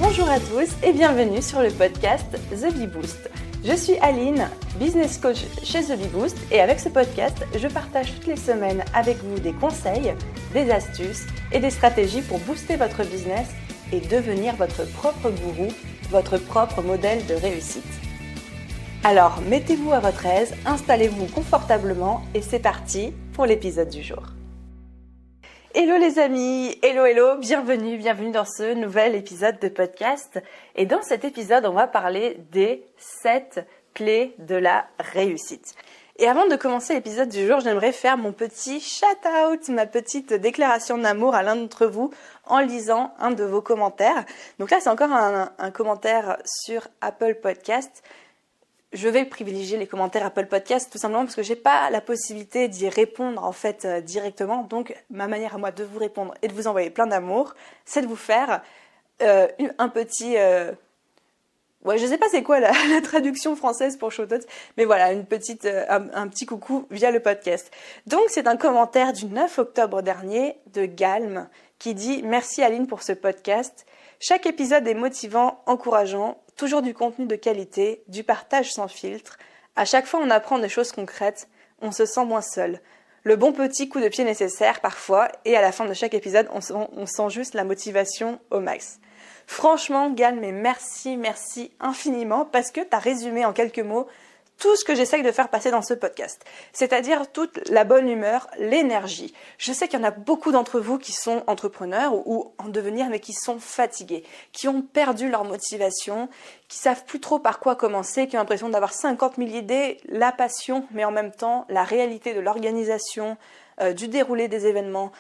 Bonjour à tous et bienvenue sur le podcast The Bee Boost. Je suis Aline, business coach chez The Bee Boost et avec ce podcast, je partage toutes les semaines avec vous des conseils, des astuces et des stratégies pour booster votre business et devenir votre propre gourou, votre propre modèle de réussite. Alors, mettez-vous à votre aise, installez-vous confortablement et c'est parti pour l'épisode du jour. Hello les amis, hello, bienvenue dans ce nouvel épisode de podcast. Et dans cet épisode, on va parler des 7 clés de la réussite. Et avant de commencer l'épisode du jour, j'aimerais faire mon petit shout-out, ma petite déclaration d'amour à l'un d'entre vous en lisant un de vos commentaires. Donc là, c'est encore un commentaire sur Apple Podcast. Je vais privilégier les commentaires Apple Podcast tout simplement parce que j'ai pas la possibilité d'y répondre en fait directement. Donc ma manière à moi de vous répondre et de vous envoyer plein d'amour, c'est de vous faire un petit... je sais pas c'est quoi la traduction française pour shout-out, mais voilà, un petit coucou via le podcast. Donc c'est un commentaire du 9 octobre dernier de Galm qui dit « Merci Aline pour ce podcast. Chaque épisode est motivant, encourageant. Toujours du contenu de qualité, du partage sans filtre. À chaque fois, on apprend des choses concrètes. On se sent moins seul. Le bon petit coup de pied nécessaire parfois. Et à la fin de chaque épisode, on sent juste la motivation au max. » Franchement, Gal, mais merci infiniment parce que tu as résumé en quelques mots tout ce que j'essaye de faire passer dans ce podcast. C'est-à-dire toute la bonne humeur, l'énergie. Je sais qu'il y en a beaucoup d'entre vous qui sont entrepreneurs ou en devenir, mais qui sont fatigués, qui ont perdu leur motivation, qui savent plus trop par quoi commencer, qui ont l'impression d'avoir 50 000 idées, la passion, mais en même temps la réalité de l'organisation, du déroulé des événements.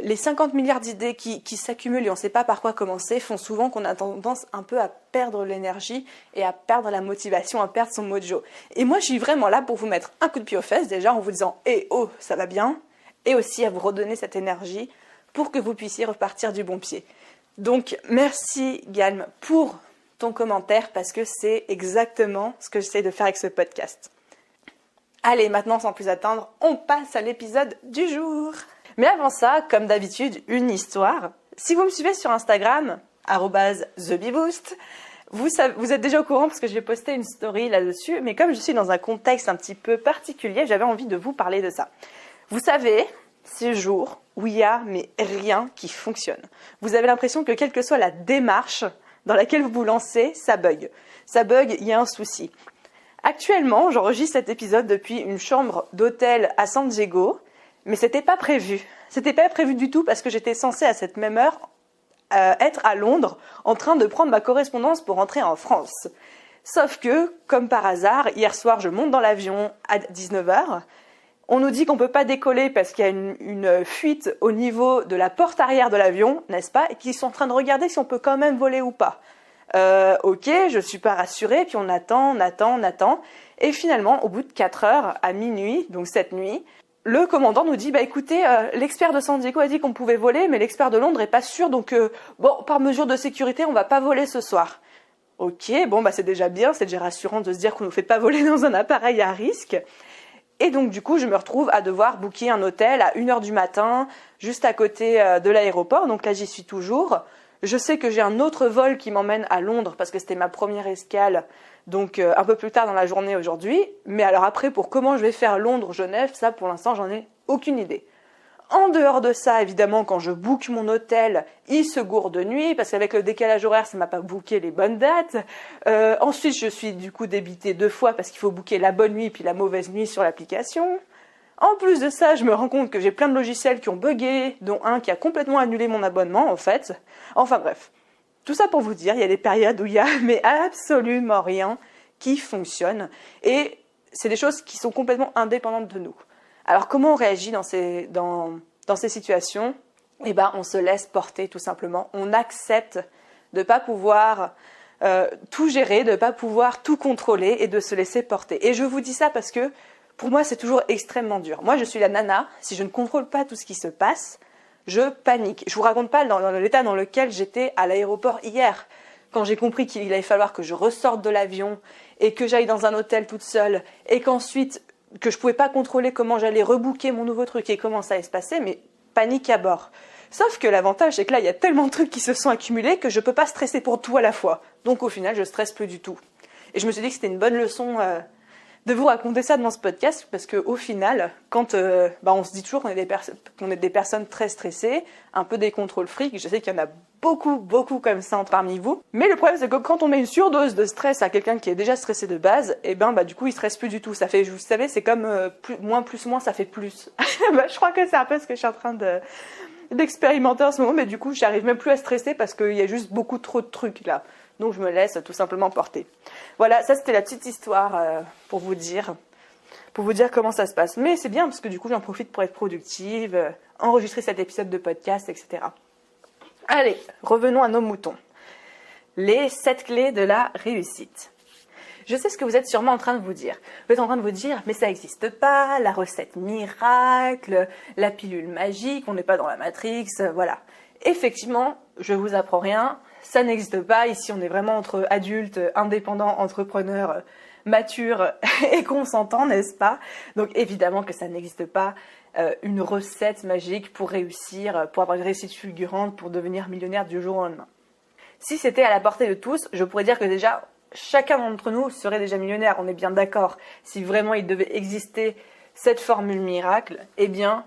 Les 50 milliards d'idées qui s'accumulent et on ne sait pas par quoi commencer font souvent qu'on a tendance un peu à perdre l'énergie et à perdre la motivation, à perdre son mojo. Et moi, je suis vraiment là pour vous mettre un coup de pied aux fesses déjà en vous disant « Eh oh, ça va bien !» et aussi à vous redonner cette énergie pour que vous puissiez repartir du bon pied. Donc, merci Galm pour ton commentaire parce que c'est exactement ce que j'essaie de faire avec ce podcast. Allez, maintenant, sans plus attendre, on passe à l'épisode du jour. Mais avant ça, comme d'habitude, une histoire. Si vous me suivez sur Instagram, @TheBeeBoost, vous êtes déjà au courant parce que j'ai posté une story là-dessus. Mais comme je suis dans un contexte un petit peu particulier, j'avais envie de vous parler de ça. Vous savez, ces jours où il y a mais rien qui fonctionne. Vous avez l'impression que quelle que soit la démarche dans laquelle vous vous lancez, ça bug. Ça bug, il y a un souci. Actuellement, j'enregistre cet épisode depuis une chambre d'hôtel à San Diego. Mais c'était pas prévu. C'était pas prévu du tout parce que j'étais censée à cette même heure être à Londres en train de prendre ma correspondance pour rentrer en France. Sauf que, comme par hasard, hier soir, je monte dans l'avion à 19h. On nous dit qu'on peut pas décoller parce qu'il y a une fuite au niveau de la porte arrière de l'avion, n'est-ce pas? Et qu'ils sont en train de regarder si on peut quand même voler ou pas. Ok, je suis pas rassurée, puis on attend. Et finalement, au bout de 4 heures, à minuit, donc cette nuit, le commandant nous dit, écoutez, l'expert de San Diego a dit qu'on pouvait voler, mais l'expert de Londres est pas sûr, donc par mesure de sécurité, on va pas voler ce soir. Ok, c'est déjà bien, c'est déjà rassurant de se dire qu'on ne nous fait pas voler dans un appareil à risque. Et donc du coup, je me retrouve à devoir booker un hôtel à 1h du matin, juste à côté de l'aéroport, donc là j'y suis toujours. Je sais que j'ai un autre vol qui m'emmène à Londres parce que c'était ma première escale, donc un peu plus tard dans la journée aujourd'hui. Mais alors après, pour comment je vais faire Londres-Genève, ça pour l'instant, j'en ai aucune idée. En dehors de ça, évidemment, quand je book mon hôtel, il se gourde de nuit parce qu'avec le décalage horaire, ça m'a pas booké les bonnes dates. Ensuite, je suis du coup débitée 2 fois parce qu'il faut booker la bonne nuit puis la mauvaise nuit sur l'application. En plus de ça, je me rends compte que j'ai plein de logiciels qui ont buggé, dont un qui a complètement annulé mon abonnement, en fait. Enfin bref, tout ça pour vous dire, il y a des périodes où il y a mais absolument rien qui fonctionne. Et c'est des choses qui sont complètement indépendantes de nous. Alors comment on réagit dans ces situations? On se laisse porter tout simplement. On accepte de ne pas pouvoir tout gérer, de ne pas pouvoir tout contrôler et de se laisser porter. Et je vous dis ça parce que pour moi, c'est toujours extrêmement dur. Moi, je suis la nana. Si je ne contrôle pas tout ce qui se passe, je panique. Je vous raconte pas dans l'état dans lequel j'étais à l'aéroport hier, quand j'ai compris qu'il allait falloir que je ressorte de l'avion et que j'aille dans un hôtel toute seule et qu'ensuite, que je pouvais pas contrôler comment j'allais rebooker mon nouveau truc et comment ça allait se passer, mais panique à bord. Sauf que l'avantage, c'est que là, il y a tellement de trucs qui se sont accumulés que je peux pas stresser pour tout à la fois. Donc au final, je stresse plus du tout. Et je me suis dit que c'était une bonne leçon de vous raconter ça dans ce podcast, parce qu'au final, quand on se dit toujours qu'on est des personnes très stressées, un peu des contrôles fric, je sais qu'il y en a beaucoup comme ça parmi vous, mais le problème c'est que quand on met une surdose de stress à quelqu'un qui est déjà stressé de base, et du coup il stresse plus du tout, ça fait, vous savez, c'est comme moins, ça fait plus. Je crois que c'est un peu ce que je suis en train d'expérimenter en ce moment, mais du coup j'arrive même plus à stresser parce qu'il y a juste beaucoup trop de trucs là. Donc je me laisse tout simplement porter. Voilà, ça c'était la petite histoire pour vous dire comment ça se passe. Mais c'est bien parce que du coup j'en profite pour être productive, enregistrer cet épisode de podcast, etc. Allez, revenons à nos moutons. Les 7 clés de la réussite. Je sais ce que vous êtes sûrement en train de vous dire. Vous êtes en train de vous dire, mais ça n'existe pas, la recette miracle, la pilule magique, on n'est pas dans la Matrix, voilà. Effectivement, je vous apprends rien, ça n'existe pas. Ici, on est vraiment entre adultes, indépendants, entrepreneurs, matures et consentants, n'est-ce pas? Donc évidemment que ça n'existe pas une recette magique pour réussir, pour avoir une réussite fulgurante, pour devenir millionnaire du jour au lendemain. Si c'était à la portée de tous, je pourrais dire que déjà, chacun d'entre nous serait déjà millionnaire, on est bien d'accord. Si vraiment il devait exister cette formule miracle, eh bien,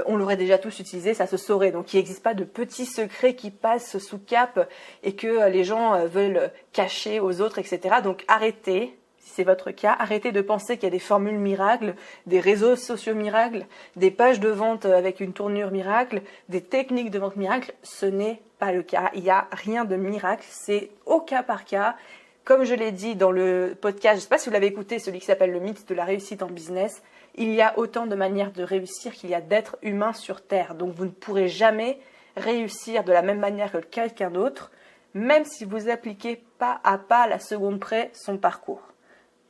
on l'aurait déjà tous utilisé, ça se saurait. Donc il n'existe pas de petits secrets qui passent sous cap et que les gens veulent cacher aux autres, etc. Donc arrêtez, si c'est votre cas, arrêtez de penser qu'il y a des formules miracles, des réseaux sociaux miracles, des pages de vente avec une tournure miracle, des techniques de vente miracle. Ce n'est pas le cas. Il n'y a rien de miracle, c'est au cas par cas. Comme je l'ai dit dans le podcast, je ne sais pas si vous l'avez écouté, celui qui s'appelle le mythe de la réussite en business, il y a autant de manières de réussir qu'il y a d'êtres humains sur Terre. Donc vous ne pourrez jamais réussir de la même manière que quelqu'un d'autre, même si vous appliquez pas à pas, à la seconde près, son parcours.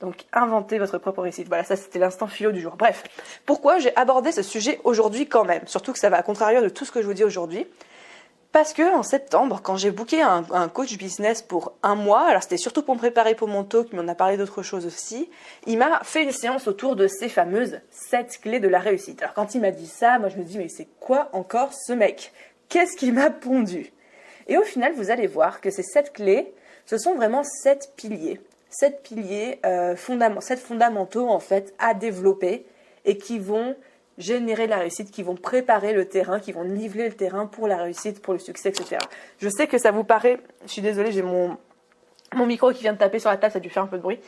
Donc inventez votre propre réussite. Voilà, ça c'était l'instant philo du jour. Bref, pourquoi j'ai abordé ce sujet aujourd'hui quand même? Surtout que ça va à contrario de tout ce que je vous dis aujourd'hui. Parce que en septembre, quand j'ai booké un coach business pour 1 mois, alors c'était surtout pour me préparer pour mon talk, mais on a parlé d'autres choses aussi, il m'a fait une séance autour de ces fameuses 7 clés de la réussite. Alors quand il m'a dit ça, moi je me dis mais c'est quoi encore ce mec? Qu'est-ce qui m'a pondu? Et au final, vous allez voir que ces 7 clés, ce sont vraiment 7 piliers. 7 piliers, 7 fondamentaux en fait à développer et qui vont générer la réussite, qui vont préparer le terrain, qui vont niveler le terrain pour la réussite, pour le succès, etc. Je sais que ça vous paraît, je suis désolée, j'ai mon micro qui vient de taper sur la table, ça a dû faire un peu de bruit.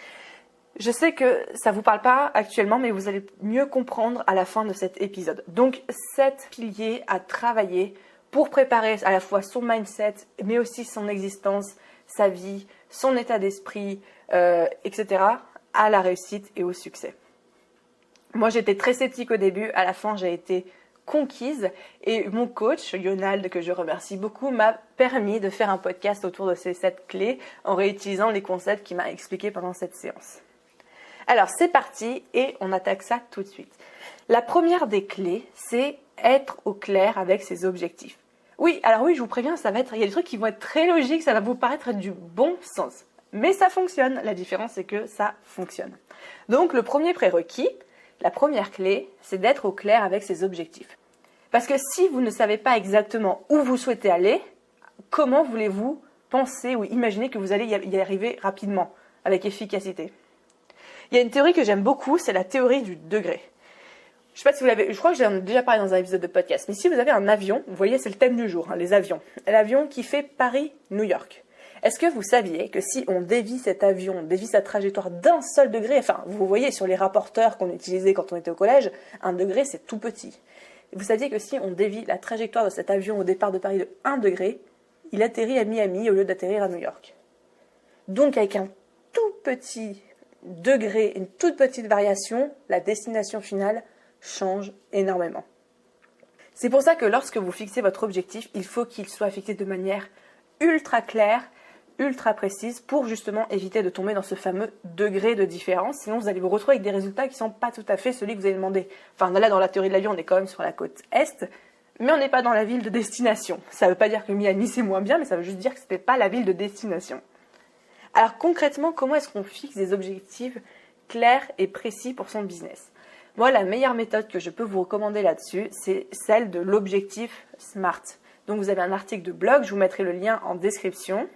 Je sais que ça vous parle pas actuellement, mais vous allez mieux comprendre à la fin de cet épisode. Donc, 7 piliers à travailler pour préparer à la fois son mindset, mais aussi son existence, sa vie, son état d'esprit, etc., à la réussite et au succès. Moi, j'étais très sceptique au début. À la fin, j'ai été conquise. Et mon coach, Yonald, que je remercie beaucoup, m'a permis de faire un podcast autour de ces 7 clés en réutilisant les concepts qu'il m'a expliqués pendant cette séance. Alors, c'est parti et on attaque ça tout de suite. La première des clés, c'est être au clair avec ses objectifs. Oui, je vous préviens, il y a des trucs qui vont être très logiques, ça va vous paraître du bon sens. Mais ça fonctionne. La différence, c'est que ça fonctionne. Donc, le premier prérequis, la première clé, c'est d'être au clair avec ses objectifs. Parce que si vous ne savez pas exactement où vous souhaitez aller, comment voulez-vous penser ou imaginer que vous allez y arriver rapidement, avec efficacité? Il y a une théorie que j'aime beaucoup, c'est la théorie du degré. Je sais pas si vous l'avez, je crois que j'en ai déjà parlé dans un épisode de podcast, mais si vous avez un avion, vous voyez, c'est le thème du jour, les avions. L'avion qui fait Paris-New York. Est-ce que vous saviez que si on dévie cet avion, on dévie sa trajectoire d'un seul degré, enfin, vous voyez sur les rapporteurs qu'on utilisait quand on était au collège, 1 degré, c'est tout petit. Vous saviez que si on dévie la trajectoire de cet avion au départ de Paris de 1 degré, il atterrit à Miami au lieu d'atterrir à New York. Donc, avec un tout petit degré, une toute petite variation, la destination finale change énormément. C'est pour ça que lorsque vous fixez votre objectif, il faut qu'il soit fixé de manière ultra claire, ultra précise pour justement éviter de tomber dans ce fameux degré de différence. Sinon, vous allez vous retrouver avec des résultats qui ne sont pas tout à fait celui que vous avez demandé. Enfin, là, dans la théorie de l'avion, on est quand même sur la côte Est, mais on n'est pas dans la ville de destination. Ça ne veut pas dire que Miami, c'est moins bien, mais ça veut juste dire que ce n'était pas la ville de destination. Alors concrètement, comment est-ce qu'on fixe des objectifs clairs et précis pour son business? Moi, la meilleure méthode que je peux vous recommander là-dessus, c'est celle de l'objectif SMART. Donc vous avez un article de blog, je vous mettrai le lien en description.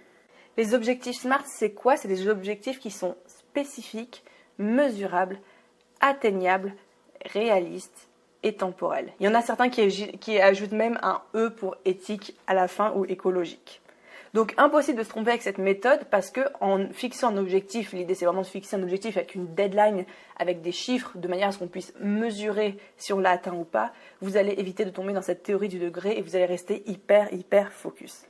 Les objectifs SMART, c'est quoi? C'est des objectifs qui sont spécifiques, mesurables, atteignables, réalistes et temporels. Il y en a certains qui ajoutent même un E pour éthique à la fin ou écologique. Donc impossible de se tromper avec cette méthode parce que en fixant un objectif, l'idée c'est vraiment de fixer un objectif avec une deadline, avec des chiffres, de manière à ce qu'on puisse mesurer si on l'a atteint ou pas, vous allez éviter de tomber dans cette théorie du degré et vous allez rester hyper focus.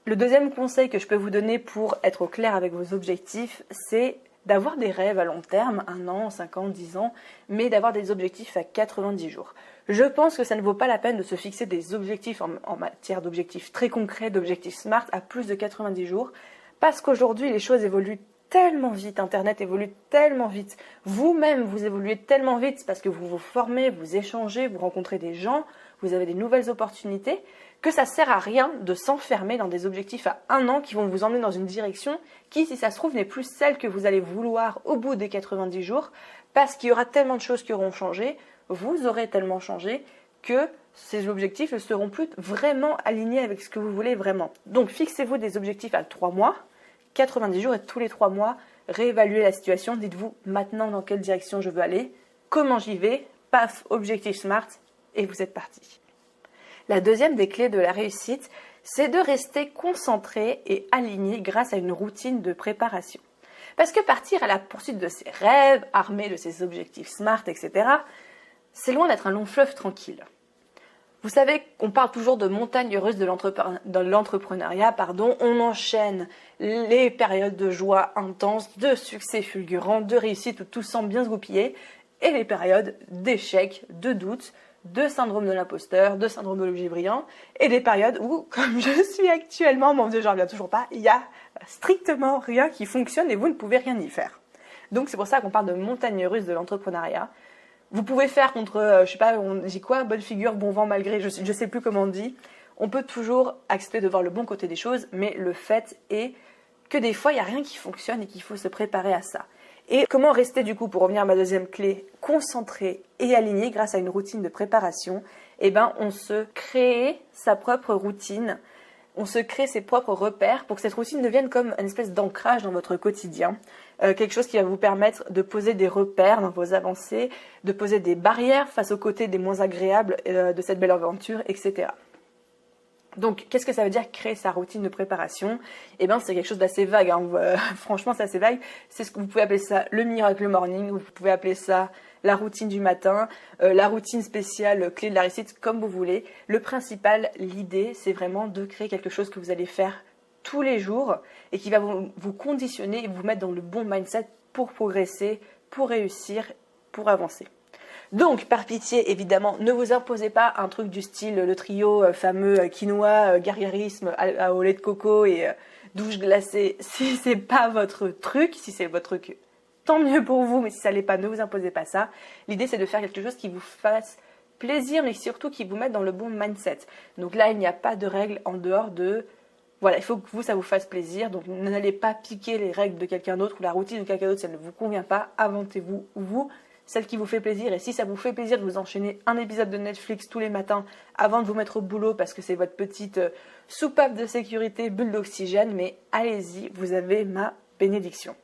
Le deuxième conseil que je peux vous donner pour être au clair avec vos objectifs, c'est d'avoir des rêves à long terme, 1 an, 5 ans, 10 ans, mais d'avoir des objectifs à 90 jours. Je pense que ça ne vaut pas la peine de se fixer des objectifs en matière d'objectifs très concrets, d'objectifs SMART à plus de 90 jours, parce qu'aujourd'hui les choses évoluent tellement vite, Internet évolue tellement vite, vous-même vous évoluez tellement vite parce que vous vous formez, vous échangez, vous rencontrez des gens, vous avez des nouvelles opportunités, que ça sert à rien de s'enfermer dans des objectifs à 1 an qui vont vous emmener dans une direction qui, si ça se trouve, n'est plus celle que vous allez vouloir au bout des 90 jours, parce qu'il y aura tellement de choses qui auront changé, vous aurez tellement changé que ces objectifs ne seront plus vraiment alignés avec ce que vous voulez vraiment. Donc fixez-vous des objectifs à 3 mois, 90 jours et tous les 3 mois, réévaluez la situation, dites-vous maintenant dans quelle direction je veux aller, comment j'y vais, paf, objectif SMART et vous êtes parti. La deuxième des clés de la réussite, c'est de rester concentré et aligné grâce à une routine de préparation. Parce que partir à la poursuite de ses rêves, armé de ses objectifs SMART, etc., c'est loin d'être un long fleuve tranquille. Vous savez qu'on parle toujours de montagne heureuse de l'entrepreneuriat, on enchaîne les périodes de joie intense, de succès fulgurant, de réussite où tout semble bien se goupiller, et les périodes d'échec, de doute, de syndrome de l'imposteur, de syndrome de l'objet brillant, et des périodes où, comme je suis actuellement, mon Dieu, j'en reviens toujours pas, il y a strictement rien qui fonctionne et vous ne pouvez rien y faire. Donc c'est pour ça qu'on parle de montagne russe de l'entrepreneuriat. Vous pouvez faire contre, on dit quoi, bonne figure, bon vent malgré, je sais plus comment on dit. On peut toujours accepter de voir le bon côté des choses, mais le fait est que des fois, il n'y a rien qui fonctionne et qu'il faut se préparer à ça. Et comment rester du coup, pour revenir à ma deuxième clé, concentré et aligné grâce à une routine de préparation? On se crée sa propre routine, on se crée ses propres repères pour que cette routine devienne comme une espèce d'ancrage dans votre quotidien. Quelque chose qui va vous permettre de poser des repères dans vos avancées, de poser des barrières face aux côtés des moins agréables de cette belle aventure, etc. Donc, qu'est-ce que ça veut dire créer sa routine de préparation? C'est quelque chose d'assez vague. Franchement, c'est assez vague. C'est ce que vous pouvez appeler ça le miracle morning, vous pouvez appeler ça la routine du matin, la routine spéciale clé de la réussite, comme vous voulez. Le principal, l'idée, c'est vraiment de créer quelque chose que vous allez faire tous les jours et qui va vous conditionner et vous mettre dans le bon mindset pour progresser, pour réussir, pour avancer. Donc, par pitié, évidemment, ne vous imposez pas un truc du style le trio fameux quinoa, gargarisme au lait de coco et douche glacée. Si c'est pas votre truc, si c'est votre truc, tant mieux pour vous, mais si ça l'est pas, ne vous imposez pas ça. L'idée, c'est de faire quelque chose qui vous fasse plaisir, mais surtout qui vous mette dans le bon mindset. Donc là, il n'y a pas de règles en dehors de... Voilà, il faut que ça vous fasse plaisir. Donc, n'allez pas piquer les règles de quelqu'un d'autre ou la routine de quelqu'un d'autre si elle ne vous convient pas. Inventez-vous, celle qui vous fait plaisir. Et si ça vous fait plaisir de vous enchaîner un épisode de Netflix tous les matins avant de vous mettre au boulot parce que c'est votre petite soupape de sécurité, bulle d'oxygène, mais allez-y, vous avez ma bénédiction.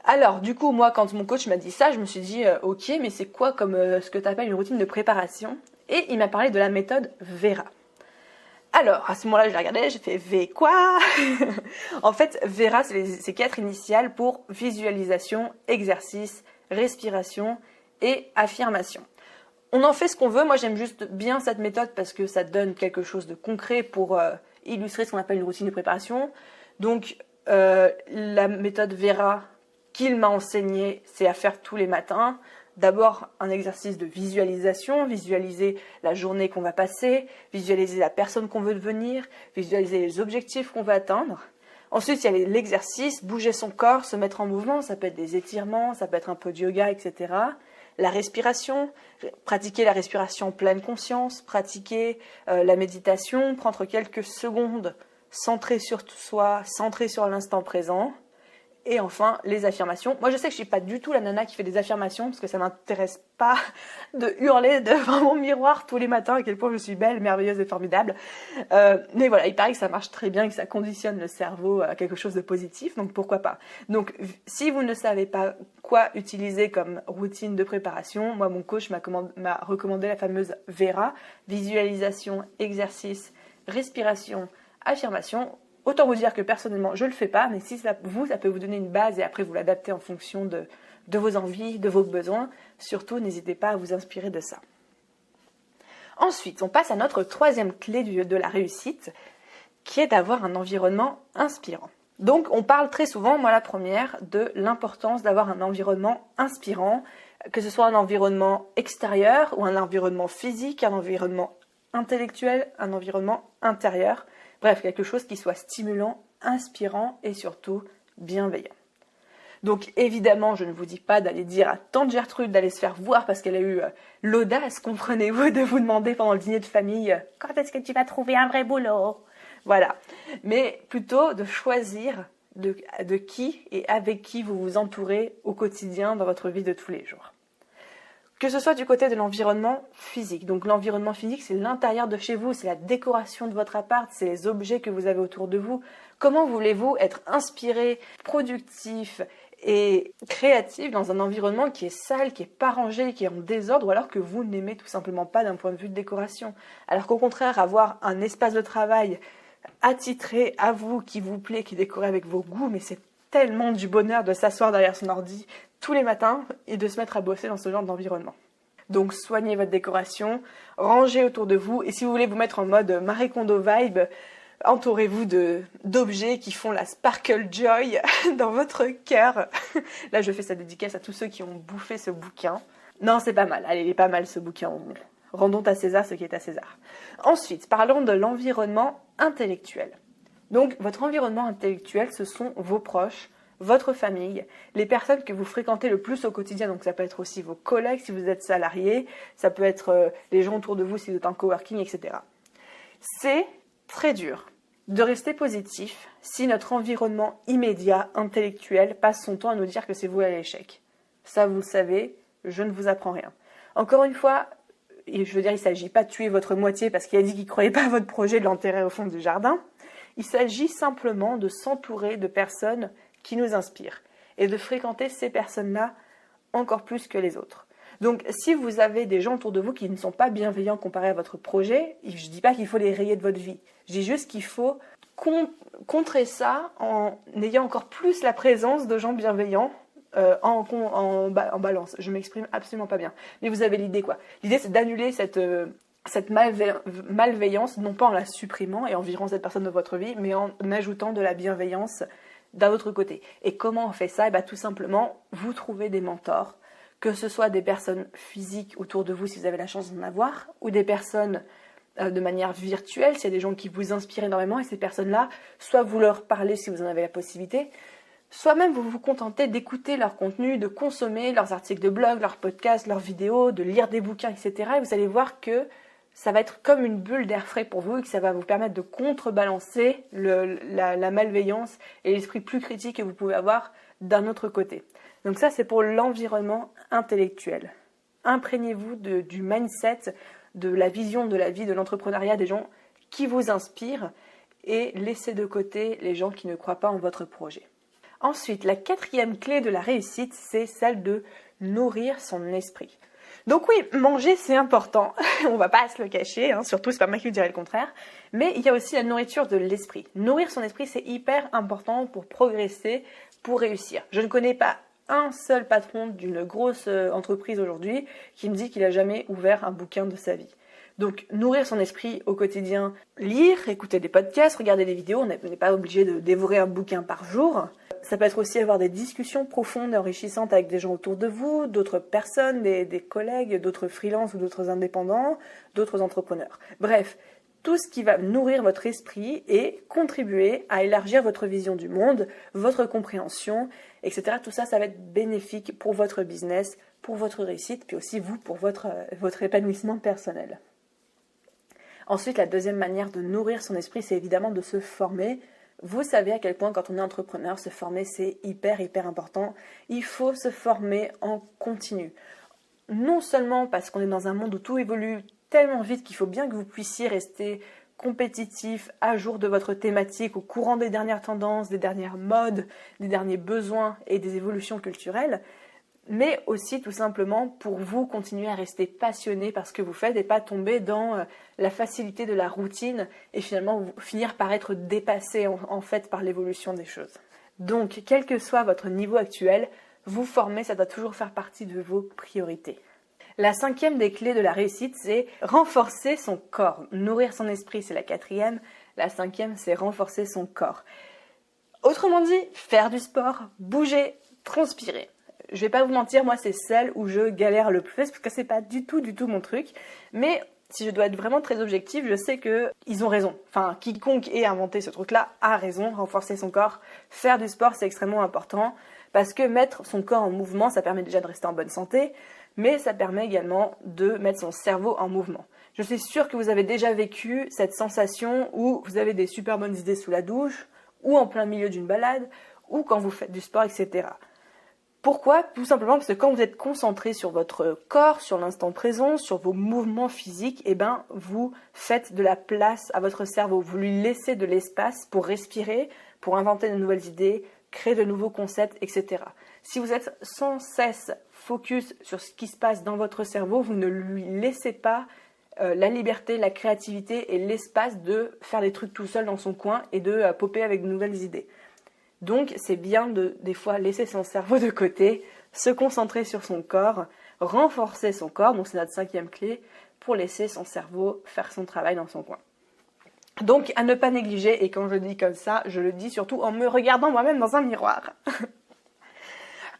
Alors, du coup, moi, quand mon coach m'a dit ça, je me suis dit, ok, mais c'est quoi comme ce que tu appelles une routine de préparation? Et il m'a parlé de la méthode Vera. Alors, à ce moment-là, je l'ai regardé, j'ai fait V quoi? En fait, Vera, c'est 4 initiales pour visualisation, exercice, respiration et affirmation. On en fait ce qu'on veut. Moi, j'aime juste bien cette méthode parce que ça donne quelque chose de concret pour illustrer ce qu'on appelle une routine de préparation. Donc, la méthode Vera qu'il m'a enseignée, c'est à faire tous les matins. D'abord, un exercice de visualisation, visualiser la journée qu'on va passer, visualiser la personne qu'on veut devenir, visualiser les objectifs qu'on va atteindre. Ensuite, il y a l'exercice, bouger son corps, se mettre en mouvement, ça peut être des étirements, ça peut être un peu de yoga, etc. La respiration, pratiquer la respiration en pleine conscience, pratiquer la méditation, prendre quelques secondes, centré sur soi, centré sur l'instant présent. Et enfin, les affirmations. Moi, je sais que je suis pas du tout la nana qui fait des affirmations parce que ça m'intéresse pas de hurler devant mon miroir tous les matins à quel point je suis belle, merveilleuse et formidable. Mais voilà, il paraît que ça marche très bien et que ça conditionne le cerveau à quelque chose de positif, donc pourquoi pas. Donc, si vous ne savez pas quoi utiliser comme routine de préparation, moi, mon coach m'a recommandé la fameuse VERA, visualisation, exercice, respiration, affirmation. Autant vous dire que personnellement, je ne le fais pas, mais si ça peut vous donner une base et après vous l'adapter en fonction de vos envies, de vos besoins. Surtout, n'hésitez pas à vous inspirer de ça. Ensuite, on passe à notre troisième clé de la réussite, qui est d'avoir un environnement inspirant. Donc, on parle très souvent, moi la première, de l'importance d'avoir un environnement inspirant, que ce soit un environnement extérieur ou un environnement physique, un environnement intellectuel, un environnement intérieur. Bref, quelque chose qui soit stimulant, inspirant et surtout bienveillant. Donc évidemment, je ne vous dis pas d'aller dire à tante Gertrude d'aller se faire voir parce qu'elle a eu l'audace, comprenez-vous, de vous demander pendant le dîner de famille « Quand est-ce que tu vas trouver un vrai boulot ?» Voilà. Mais plutôt de choisir de qui et avec qui vous vous entourez au quotidien dans votre vie de tous les jours. Que ce soit du côté de l'environnement physique. Donc l'environnement physique, c'est l'intérieur de chez vous, c'est la décoration de votre appart, c'est les objets que vous avez autour de vous. Comment voulez-vous être inspiré, productif et créatif dans un environnement qui est sale, qui est pas rangé, qui est en désordre, ou alors que vous n'aimez tout simplement pas d'un point de vue de décoration. Alors qu'au contraire, avoir un espace de travail attitré à vous, qui vous plaît, qui est décoré avec vos goûts, mais c'est tellement du bonheur de s'asseoir derrière son ordi tous les matins et de se mettre à bosser dans ce genre d'environnement. Donc soignez votre décoration, rangez autour de vous et si vous voulez vous mettre en mode Marie Kondo vibe, entourez-vous d'objets qui font la sparkle joy dans votre cœur. Là je fais sa dédicace à tous ceux qui ont bouffé ce bouquin. Non, c'est pas mal, allez, il est pas mal ce bouquin. Rendons à César ce qui est à César. Ensuite, parlons de l'environnement intellectuel. Donc votre environnement intellectuel, ce sont vos proches, votre famille, les personnes que vous fréquentez le plus au quotidien. Donc ça peut être aussi vos collègues si vous êtes salarié, ça peut être les gens autour de vous si vous êtes en coworking, etc. C'est très dur de rester positif si notre environnement immédiat, intellectuel, passe son temps à nous dire que c'est voué à l'échec. Ça, vous le savez, je ne vous apprends rien. Encore une fois, et je veux dire, il ne s'agit pas de tuer votre moitié parce qu'il a dit qu'il ne croyait pas à votre projet de l'enterrer au fond du jardin. Il s'agit simplement de s'entourer de personnes qui nous inspirent et de fréquenter ces personnes-là encore plus que les autres. Donc, si vous avez des gens autour de vous qui ne sont pas bienveillants comparés à votre projet, je ne dis pas qu'il faut les rayer de votre vie. Je dis juste qu'il faut contrer ça en ayant encore plus la présence de gens bienveillants en balance. Je m'exprime absolument pas bien. Mais vous avez l'idée, quoi. L'idée, c'est d'annuler cette malveillance, non pas en la supprimant et en virant cette personne de votre vie, mais en ajoutant de la bienveillance d'un autre côté. Et comment on fait ça ? Tout simplement, vous trouvez des mentors, que ce soit des personnes physiques autour de vous si vous avez la chance d'en avoir, ou des personnes de manière virtuelle, s'il y a des gens qui vous inspirent énormément, et ces personnes-là, soit vous leur parlez si vous en avez la possibilité, soit même vous vous contentez d'écouter leur contenu, de consommer leurs articles de blog, leurs podcasts, leurs vidéos, de lire des bouquins, etc. Et vous allez voir que ça va être comme une bulle d'air frais pour vous et que ça va vous permettre de contrebalancer la malveillance et l'esprit plus critique que vous pouvez avoir d'un autre côté. Donc ça, c'est pour l'environnement intellectuel. Imprégnez-vous du mindset, de la vision de la vie, de l'entrepreneuriat des gens qui vous inspirent et laissez de côté les gens qui ne croient pas en votre projet. Ensuite, la quatrième clé de la réussite, c'est celle de nourrir son esprit. Donc oui, manger c'est important, on va pas se le cacher, surtout c'est pas moi qui vous dirais le contraire, mais il y a aussi la nourriture de l'esprit. Nourrir son esprit c'est hyper important pour progresser, pour réussir. Je ne connais pas un seul patron d'une grosse entreprise aujourd'hui qui me dit qu'il a jamais ouvert un bouquin de sa vie. Donc nourrir son esprit au quotidien, lire, écouter des podcasts, regarder des vidéos, on n'est pas obligé de dévorer un bouquin par jour. Ça peut être aussi avoir des discussions profondes et enrichissantes avec des gens autour de vous, d'autres personnes, des collègues, d'autres freelances ou d'autres indépendants, d'autres entrepreneurs. Bref, tout ce qui va nourrir votre esprit et contribuer à élargir votre vision du monde, votre compréhension, etc. Tout ça, ça va être bénéfique pour votre business, pour votre réussite, puis aussi vous, pour votre épanouissement personnel. Ensuite, la deuxième manière de nourrir son esprit, c'est évidemment de se former. Vous savez à quel point quand on est entrepreneur, se former c'est hyper important. Il faut se former en continu. Non seulement parce qu'on est dans un monde où tout évolue tellement vite qu'il faut bien que vous puissiez rester compétitif, à jour de votre thématique, au courant des dernières tendances, des dernières modes, des derniers besoins et des évolutions culturelles, mais aussi tout simplement pour vous continuer à rester passionné par ce que vous faites et pas tomber dans la facilité de la routine et finalement finir par être dépassé en fait par l'évolution des choses. Donc, quel que soit votre niveau actuel, vous former, ça doit toujours faire partie de vos priorités. La 5e des clés de la réussite, c'est renforcer son corps. Nourrir son esprit, c'est la 4e. La 5e, c'est renforcer son corps. Autrement dit, faire du sport, bouger, transpirer. Je vais pas vous mentir, moi c'est celle où je galère le plus parce que c'est pas du tout mon truc. Mais si je dois être vraiment très objective, je sais que ils ont raison. Enfin, quiconque ait inventé ce truc-là a raison. Renforcer son corps, faire du sport, c'est extrêmement important parce que mettre son corps en mouvement, ça permet déjà de rester en bonne santé, mais ça permet également de mettre son cerveau en mouvement. Je suis sûre que vous avez déjà vécu cette sensation où vous avez des super bonnes idées sous la douche, ou en plein milieu d'une balade, ou quand vous faites du sport, etc. Pourquoi ? Tout simplement parce que quand vous êtes concentré sur votre corps, sur l'instant présent, sur vos mouvements physiques, vous faites de la place à votre cerveau. Vous lui laissez de l'espace pour respirer, pour inventer de nouvelles idées, créer de nouveaux concepts, etc. Si vous êtes sans cesse focus sur ce qui se passe dans votre cerveau, vous ne lui laissez pas la liberté, la créativité et l'espace de faire des trucs tout seul dans son coin et de popper avec de nouvelles idées. Donc, c'est bien de, des fois, laisser son cerveau de côté, se concentrer sur son corps, renforcer son corps, donc c'est notre 5e clé, pour laisser son cerveau faire son travail dans son coin. Donc, à ne pas négliger, et quand je dis comme ça, je le dis surtout en me regardant moi-même dans un miroir.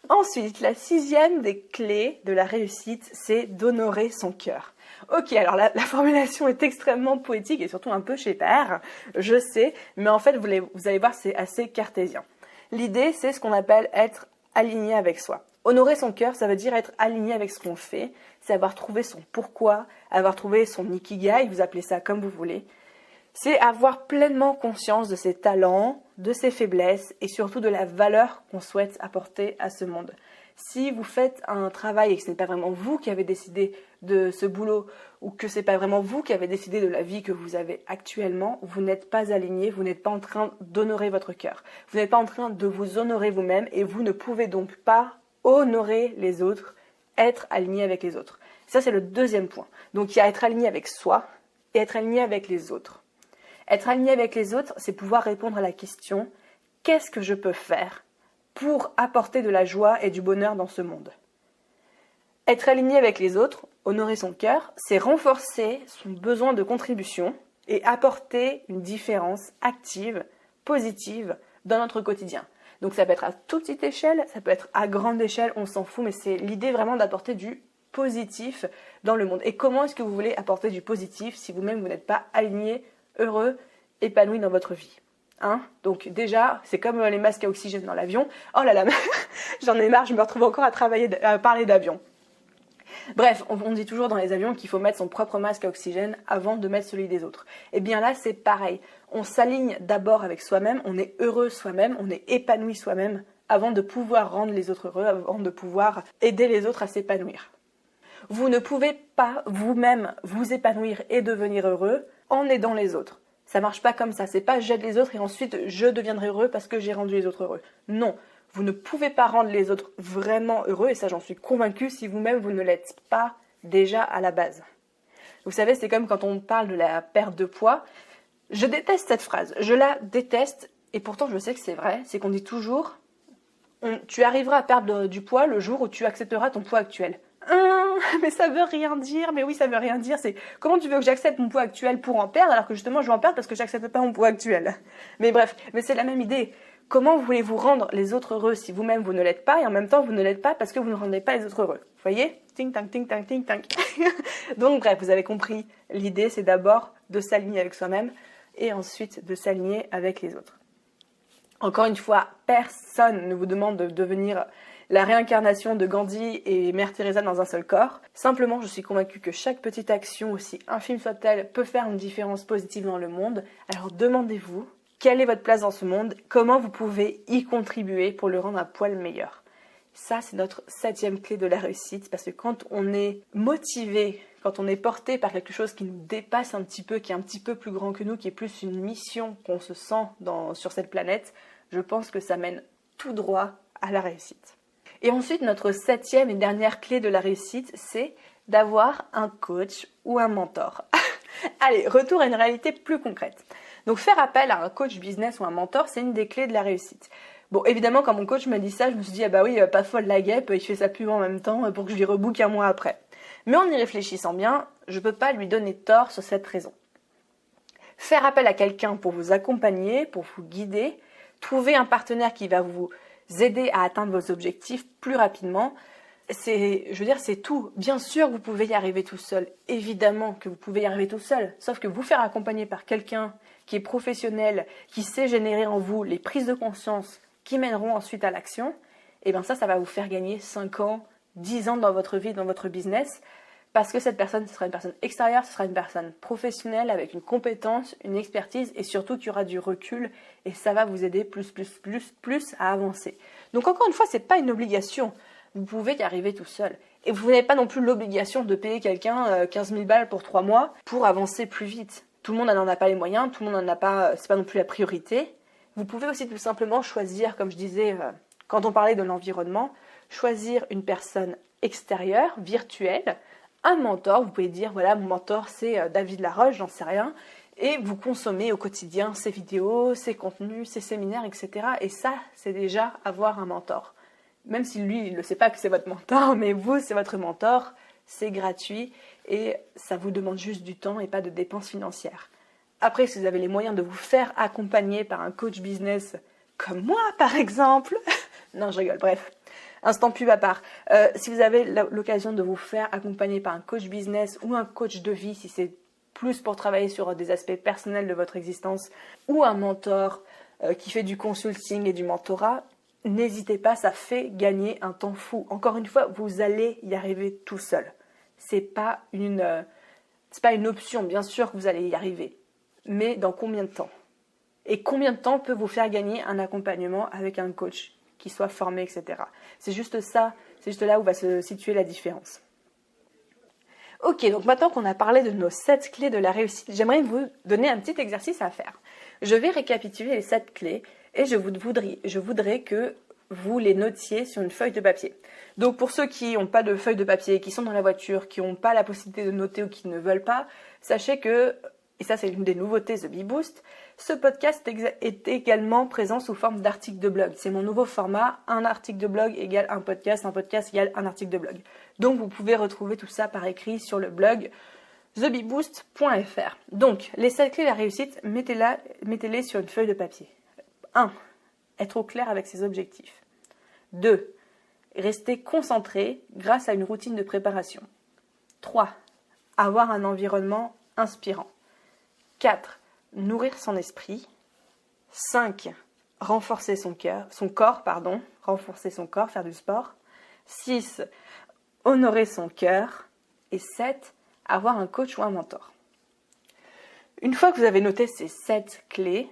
Ensuite, la 6e des clés de la réussite, c'est d'honorer son cœur. Ok, alors la formulation est extrêmement poétique et surtout un peu chez père, je sais, mais en fait, vous allez voir, c'est assez cartésien. L'idée, c'est ce qu'on appelle être aligné avec soi. Honorer son cœur, ça veut dire être aligné avec ce qu'on fait, c'est avoir trouvé son pourquoi, avoir trouvé son ikigai, vous appelez ça comme vous voulez. C'est avoir pleinement conscience de ses talents, de ses faiblesses et surtout de la valeur qu'on souhaite apporter à ce monde. Si vous faites un travail et que ce n'est pas vraiment vous qui avez décidé de ce boulot ou que ce n'est pas vraiment vous qui avez décidé de la vie que vous avez actuellement, vous n'êtes pas aligné, vous n'êtes pas en train d'honorer votre cœur. Vous n'êtes pas en train de vous honorer vous-même et vous ne pouvez donc pas honorer les autres, être aligné avec les autres. Ça, c'est le 2e point. Donc, il y a être aligné avec soi et être aligné avec les autres. Être aligné avec les autres, c'est pouvoir répondre à la question « Qu'est-ce que je peux faire pour apporter de la joie et du bonheur dans ce monde ?» Être aligné avec les autres, honorer son cœur, c'est renforcer son besoin de contribution et apporter une différence active, positive dans notre quotidien. Donc ça peut être à toute petite échelle, ça peut être à grande échelle, on s'en fout, mais c'est l'idée vraiment d'apporter du positif dans le monde. Et comment est-ce que vous voulez apporter du positif si vous-même vous n'êtes pas aligné, heureux, épanoui dans votre vie ? Donc déjà, c'est comme les masques à oxygène dans l'avion. Oh là là, j'en ai marre, je me retrouve encore à parler d'avion. Bref, on dit toujours dans les avions qu'il faut mettre son propre masque à oxygène avant de mettre celui des autres. Et bien là, c'est pareil. On s'aligne d'abord avec soi-même, on est heureux soi-même, on est épanoui soi-même avant de pouvoir rendre les autres heureux, avant de pouvoir aider les autres à s'épanouir. Vous ne pouvez pas vous-même vous épanouir et devenir heureux en aidant les autres. Ça marche pas comme ça. C'est pas j'aide les autres et ensuite je deviendrai heureux parce que j'ai rendu les autres heureux. Non. Vous ne pouvez pas rendre les autres vraiment heureux, et ça j'en suis convaincue, si vous-même vous ne l'êtes pas déjà à la base. Vous savez, c'est comme quand on parle de la perte de poids. Je déteste cette phrase, je la déteste, et pourtant je sais que c'est vrai, c'est qu'on dit toujours tu arriveras à perdre du poids le jour où tu accepteras ton poids actuel. Mais ça veut rien dire, mais oui ça veut rien dire, c'est comment tu veux que j'accepte mon poids actuel pour en perdre alors que justement je vais en perdre parce que j'accepte pas mon poids actuel. Mais bref, mais c'est la même idée. Comment voulez-vous rendre les autres heureux si vous-même vous ne l'êtes pas et en même temps vous ne l'êtes pas parce que vous ne rendez pas les autres heureux ? Vous voyez ? Ting tang ting tang ting tang. Donc bref, vous avez compris, l'idée c'est d'abord de s'aligner avec soi-même et ensuite de s'aligner avec les autres. Encore une fois, personne ne vous demande de devenir la réincarnation de Gandhi et Mère Teresa dans un seul corps. Simplement, je suis convaincue que chaque petite action, aussi infime soit-elle, peut faire une différence positive dans le monde. Alors demandez-vous, quelle est votre place dans ce monde, comment vous pouvez y contribuer pour le rendre un poil meilleur. Ça, c'est notre 7e clé de la réussite, parce que quand on est motivé, quand on est porté par quelque chose qui nous dépasse un petit peu, qui est un petit peu plus grand que nous, qui est plus une mission qu'on se sent sur cette planète, je pense que ça mène tout droit à la réussite. Et ensuite, notre 7e et dernière clé de la réussite, c'est d'avoir un coach ou un mentor. Allez, retour à une réalité plus concrète. Donc faire appel à un coach business ou un mentor, c'est une des clés de la réussite. Bon, évidemment, quand mon coach m'a dit ça, je me suis dit, ah bah oui, pas folle la guêpe, il fait sa pub en même temps pour que je lui rebook un mois après. Mais en y réfléchissant bien, je ne peux pas lui donner tort sur cette raison. Faire appel à quelqu'un pour vous accompagner, pour vous guider, trouver un partenaire qui va vous aider à atteindre vos objectifs plus rapidement, c'est tout. Bien sûr, vous pouvez y arriver tout seul. Évidemment que vous pouvez y arriver tout seul. Sauf que vous faire accompagner par quelqu'un qui est professionnel, qui sait générer en vous les prises de conscience qui mèneront ensuite à l'action, et bien ça va vous faire gagner 5 ans, 10 ans dans votre vie, dans votre business, parce que cette personne, ce sera une personne extérieure, ce sera une personne professionnelle avec une compétence, une expertise et surtout qui aura du recul et ça va vous aider plus à avancer. Donc encore une fois, c'est pas une obligation. Vous pouvez y arriver tout seul. Et vous n'avez pas non plus l'obligation de payer quelqu'un 15 000 balles pour 3 mois pour avancer plus vite. Tout le monde n'en a pas les moyens, tout le monde n'en a pas, c'est pas non plus la priorité. Vous pouvez aussi tout simplement choisir, comme je disais quand on parlait de l'environnement, choisir une personne extérieure, virtuelle, un mentor. Vous pouvez dire, voilà, mon mentor c'est David Laroche, j'en sais rien, et vous consommez au quotidien ses vidéos, ses contenus, ses séminaires, etc. Et ça, c'est déjà avoir un mentor. Même si lui, il ne sait pas que c'est votre mentor, mais vous, c'est votre mentor, c'est gratuit et ça vous demande juste du temps et pas de dépenses financières. Après, si vous avez les moyens de vous faire accompagner par un coach business comme moi, par exemple, non, je rigole, bref, instant pub à part. Si vous avez l'occasion de vous faire accompagner par un coach business ou un coach de vie, si c'est plus pour travailler sur des aspects personnels de votre existence, ou un mentor qui fait du consulting et du mentorat, n'hésitez pas, ça fait gagner un temps fou. Encore une fois, vous allez y arriver tout seul. C'est pas une option, bien sûr que vous allez y arriver. Mais dans combien de temps ? Et combien de temps peut vous faire gagner un accompagnement avec un coach qui soit formé, etc. C'est juste ça, c'est juste là où va se situer la différence. Ok, donc maintenant qu'on a parlé de nos 7 clés de la réussite, j'aimerais vous donner un petit exercice à faire. Je vais récapituler les 7 clés et je voudrais que vous les notiez sur une feuille de papier. Donc pour ceux qui n'ont pas de feuille de papier, qui sont dans la voiture, qui n'ont pas la possibilité de noter ou qui ne veulent pas, sachez que, et ça c'est une des nouveautés The Bee Boost, ce podcast est également présent sous forme d'article de blog. C'est mon nouveau format, un article de blog égale un podcast égale un article de blog. Donc vous pouvez retrouver tout ça par écrit sur le blog thebeeboost.fr. Donc les 7 clés de la réussite, mettez-les sur une feuille de papier. 1. Être au clair avec ses objectifs. 2. Rester concentré grâce à une routine de préparation. 3. Avoir un environnement inspirant. 4. Nourrir son esprit. 5. Renforcer son corps, faire du sport. 6. Honorer son cœur. Et 7. Avoir un coach ou un mentor. Une fois que vous avez noté ces 7 clés,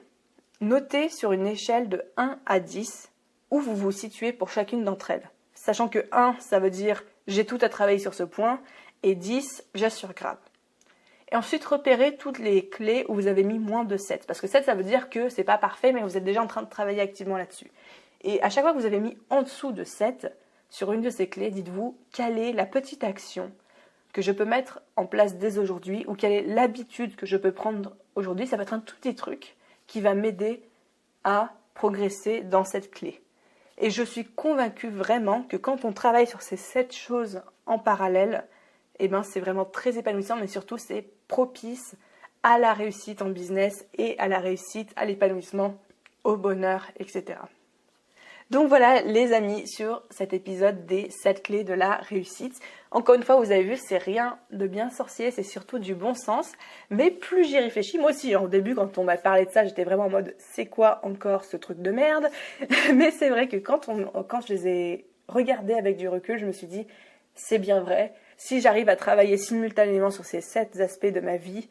notez sur une échelle de 1 à 10 où vous vous situez pour chacune d'entre elles. Sachant que 1, ça veut dire j'ai tout à travailler sur ce point, et 10, j'assure grave. Et ensuite, repérez toutes les clés où vous avez mis moins de 7. Parce que 7, ça veut dire que c'est pas parfait, mais vous êtes déjà en train de travailler activement là-dessus. Et à chaque fois que vous avez mis en dessous de 7, sur une de ces clés, dites-vous, quelle est la petite action que je peux mettre en place dès aujourd'hui, ou quelle est l'habitude que je peux prendre aujourd'hui. Ça va être un tout petit truc qui va m'aider à progresser dans cette clé. Et je suis convaincue vraiment que quand on travaille sur ces 7 choses en parallèle, eh ben c'est vraiment très épanouissant, mais surtout c'est propice à la réussite en business et à la réussite, à l'épanouissement, au bonheur, etc. Donc voilà les amis sur cet épisode des 7 clés de la réussite. Encore une fois, vous avez vu, c'est rien de bien sorcier, c'est surtout du bon sens. Mais plus j'y réfléchis, moi aussi, au début quand on m'a parlé de ça, j'étais vraiment en mode c'est quoi encore ce truc de merde. Mais c'est vrai que quand je les ai regardés avec du recul, je me suis dit c'est bien vrai. Si j'arrive à travailler simultanément sur ces 7 aspects de ma vie,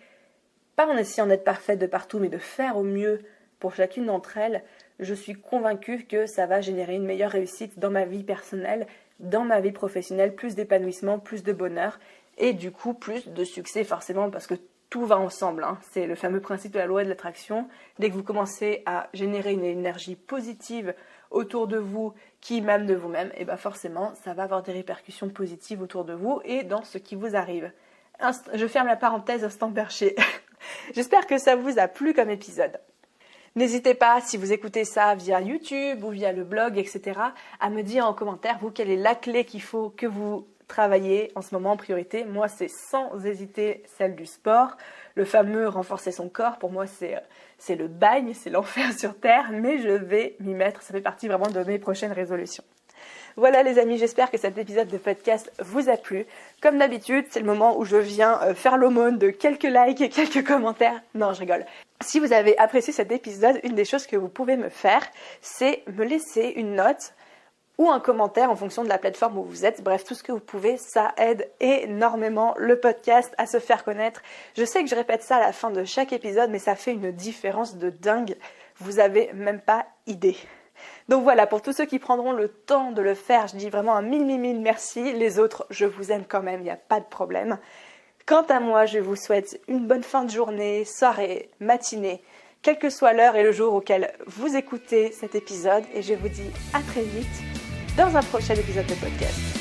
pas en essayant d'être parfaite de partout, mais de faire au mieux pour chacune d'entre elles, je suis convaincue que ça va générer une meilleure réussite dans ma vie personnelle, dans ma vie professionnelle, plus d'épanouissement, plus de bonheur et du coup plus de succès forcément parce que tout va ensemble. C'est le fameux principe de la loi de l'attraction. Dès que vous commencez à générer une énergie positive autour de vous qui émane de vous-même, et forcément ça va avoir des répercussions positives autour de vous et dans ce qui vous arrive. Je ferme la parenthèse instant perché. J'espère que ça vous a plu comme épisode. N'hésitez pas, si vous écoutez ça via YouTube ou via le blog, etc., à me dire en commentaire, vous, quelle est la clé qu'il faut que vous travaillez en ce moment en priorité. Moi, c'est sans hésiter celle du sport, le fameux renforcer son corps. Pour moi, c'est le bagne, c'est l'enfer sur terre, mais je vais m'y mettre. Ça fait partie vraiment de mes prochaines résolutions. Voilà les amis, j'espère que cet épisode de podcast vous a plu. Comme d'habitude, c'est le moment où je viens faire l'aumône de quelques likes et quelques commentaires. Non, je rigole. Si vous avez apprécié cet épisode, une des choses que vous pouvez me faire, c'est me laisser une note ou un commentaire en fonction de la plateforme où vous êtes. Bref, tout ce que vous pouvez, ça aide énormément le podcast à se faire connaître. Je sais que je répète ça à la fin de chaque épisode, mais ça fait une différence de dingue. Vous avez même pas idée. Donc voilà, pour tous ceux qui prendront le temps de le faire, je dis vraiment un mille merci. Les autres, je vous aime quand même, il n'y a pas de problème. Quant à moi, je vous souhaite une bonne fin de journée, soirée, matinée, quelle que soit l'heure et le jour auquel vous écoutez cet épisode. Et je vous dis à très vite dans un prochain épisode de podcast.